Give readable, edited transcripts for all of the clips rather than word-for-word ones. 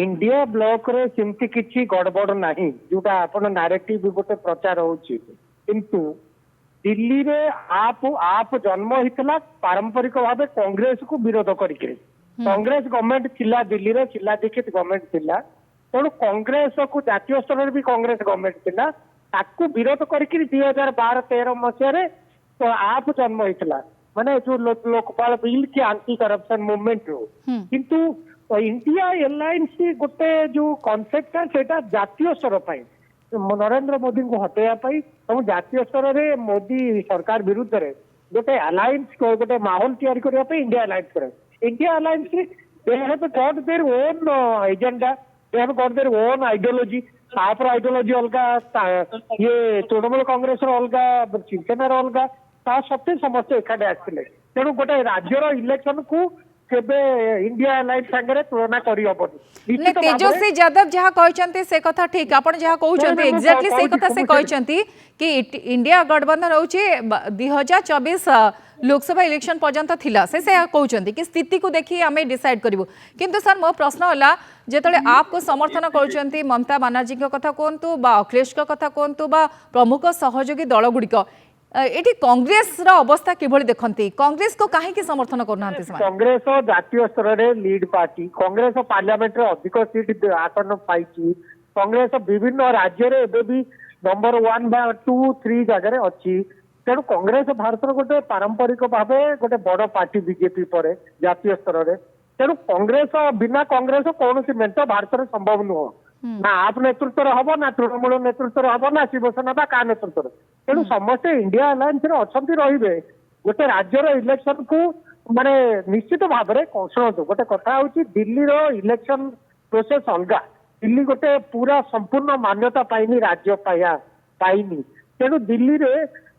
India block रे सेमती किछि गड़बड़ नाही जोटा आपण नैरेटिव गोटे प्रचार होछि किंतु दिल्ली रे आप जन्म हितला पारंपरिक भाव कांग्रेस को विरोध करके कांग्रेस गवर्नमेंट थिला दिल्ली रे शिला दीक्षित गवर्नमेंट थिला तेणु कांग्रेस को जातीय स्तर भी कांग्रेस गवर्नमेंट थिला ताकू विरोध करके 2012-13 मसीह तो आप जन्म होता माने जो लोकपाल बिल की एंटी करप्शन मूवमेंट रो किंतु इंडिया एलायंस गोटे जो कॉन्सेप्ट है सेटा जातीय स्तर पर नरेंद्र मोदी को हटाइबा जातीय स्तर में मोदी सरकार विरुद्ध रे गोटे अलायंस गोटे माहौल तैयारी करने इंडिया अलायंस करे India alliance they have got their own agenda they have got their own ideology तापर आइडियोलॉजी अलग ये तृणमूल कांग्रेस अलगा शिवसेना अलगा ता सत्ते समस्त एकाठे आसते तेणु गोटे राज्यर इलेक्शन को केबे इंडिया अलायंस संगे तुलना करी हबनी तेजस्वी यादव जहाँ कहते से कथा ठीक आपण जहाँ कहते एक्जाक्टली से कथा से कहते कि इंडिया गठबंधन होची 2024 लोकसभा इलेक्शन पर्यंत थिला से कहते कि स्थिति को देखी आम डिसाइड करूँ किंतु सर मो प्रश्न है जेतले आपको समर्थन कर ममता बानार्जी कथा कहतु अखिलेश कथा कहतु प्रमुख सहयोगी दल गुड़िक एटी कांग्रेस रा अवस्था किभଳି देखंती कांग्रेस को काहे की समर्थन करना कांग्रेस जातीय स्तर रे लीड पार्टी कांग्रेस पार्लियामेंट रे अधिक सीट आसन पाइची कांग्रेस विभिन्न राज्य रे एबे भी नंबर 1 बा 2 3 जगह रे अछि तेणु कांग्रेस भारत गोटे पारंपरिक भाव गोटे बड़ पार्टी बीजेपी पर जातीय स्तर रे तेणु कांग्रेस बिना कांग्रेस कौन सी मेंट भारत में संभव नुह ना आप नेतृत्व हम ना तृणमूल नेतृत्व हम ना शिवसेना का नेतृत्व तेणु समस्ते इंडिया अलायंस अच्छा रे गोटे राज्यर इलेक्शन को माने निश्चित भाव में शुणु गोटे कथा हूँ दिल्ली इलेक्शन प्रोसेस अलग दिल्ली गोटे पूरा संपूर्ण मान्यता पाइनी राज्य पाइनी तेणु दिल्ली रे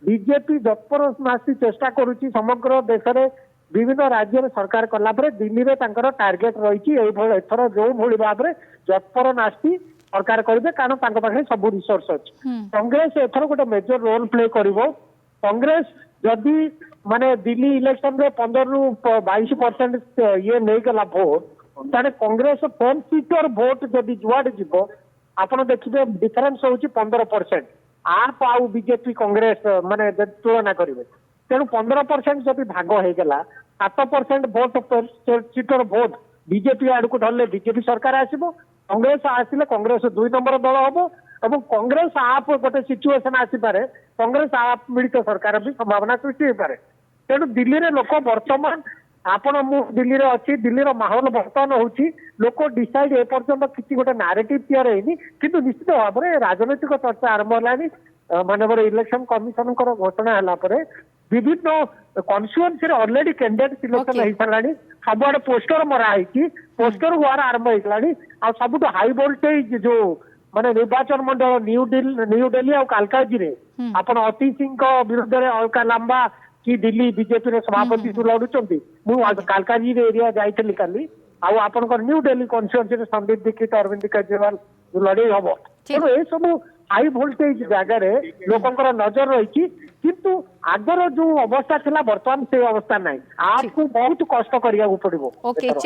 बीजेपी जत्परमासी चेष्टा करुच्ची समग्र देश में विभिन्न राज्य में सरकार कला दिल्ली में टार्गेट रही एथर जो भली भाव में जत्पर नास्ती सरकार करेंगे कारण पाखे सब रिसोर्स अच्छी कांग्रेस एथर गोटे मेजर रोल प्ले कर कांग्रेस जदि माने दिल्ली इलेक्शन में 15 ରୁ 22% ये नहीं गला भोट ताने कांग्रेस 10 सीटर भोट जदि जुआड़ जीव आप देखिए डिफरेन्स हूँ 15% आप आउ बीजेपी कांग्रेस माने तुलना करेंगे तेणु 15% जब भाग होगा 7% भोट सीटर भोट बीजेपी आड़ को धरले बीजेपी सरकार आसब कांग्रेस आसिले कांग्रेस 2 नंबर दल हम और कांग्रेस आप गोटे सिचुएसन आसपे कांग्रेस आप मिलित सरकार भी संभावना सृष्टि हो पारे तेणु दिल्ली रे लोक वर्तमान आपण मु दिल्ली रे अच्छी दिल्ली माहौल बर्तमान होची लोक डिसाइड ए पर्यंत किसी गोटे नारेटिव तैयार होनी किंतु निश्चित भाव में राजनैतिक चर्चा आरंभ है मानव इलेक्शन कमिशन घोषणा है विभिन्न कन्स्टिट्यूएंसी ऑलरेडी कैंडिडेट सिलेक्शन हो सारा सबुआड़े पोस्टर मराही पोस्टर द्वारा आरंभ होगा सब हाई वोल्टेज जो माने निर्वाचन मंडल न्यू दिल्ली और कालकाजी रे आपण अति सिंह विरुद्ध अलका लांबा कि दिल्ली बीजेपी सभापति लड़ुंट मुझे कालकाजी एरिया जाइली काली आपण न्यू दिल्ली कन्स्टिट्यूएंसी संदीप दीक्षित अरविंद केजरीवाल लड़े हम तेणु ये सब हाई वोल्टेज जगार लोकंर नजर रही किंतु आगर जो अवस्था थी बर्तमान से अवस्था ना आपको बहुत कष्ट करिया पड़ो।